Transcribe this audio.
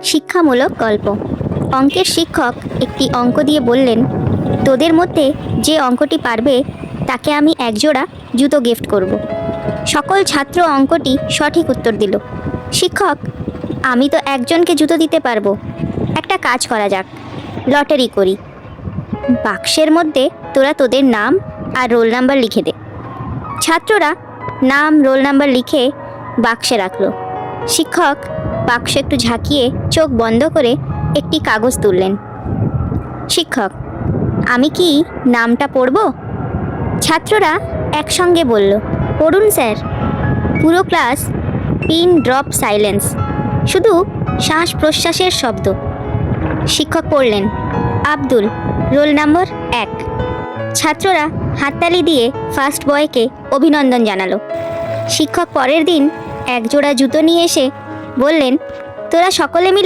শিক্ষামূলক গল্প। অঙ্কের শিক্ষক একটি অঙ্ক দিয়ে বললেন, তোদের মধ্যে যে অঙ্কটি পারবে তাকে আমি একজোড়া জুতো গিফট করব। সকল ছাত্র অঙ্কটি সঠিক উত্তর দিল। শিক্ষক, আমি তো একজনকে জুতো দিতে পারবো। একটা কাজ করা যাক, লটারি করি। বাক্সের মধ্যে তোরা তোদের নাম আর রোল নাম্বার লিখে দে। ছাত্ররা নাম রোল নাম্বার লিখে বাক্সে রাখলো। শিক্ষক বাক্স একটু ঝাঁকিয়ে চোখ বন্ধ করে একটি কাগজ তুললেন। শিক্ষক, আমি কি নামটা পড়ব? ছাত্ররা একসঙ্গে বলল, পড়ুন স্যার। পুরো ক্লাস পিন ড্রপ সাইলেন্স, শুধু শ্বাস প্রশ্বাসের শব্দ। শিক্ষক পড়লেন, আব্দুল, রোল নম্বর 1। ছাত্ররা হাততালি দিয়ে ফার্স্ট বয়কে অভিনন্দন জানালো। শিক্ষক পরের দিন একজোড়া জুতো নিয়ে এসে বললেন, তোরা সকলে মিলে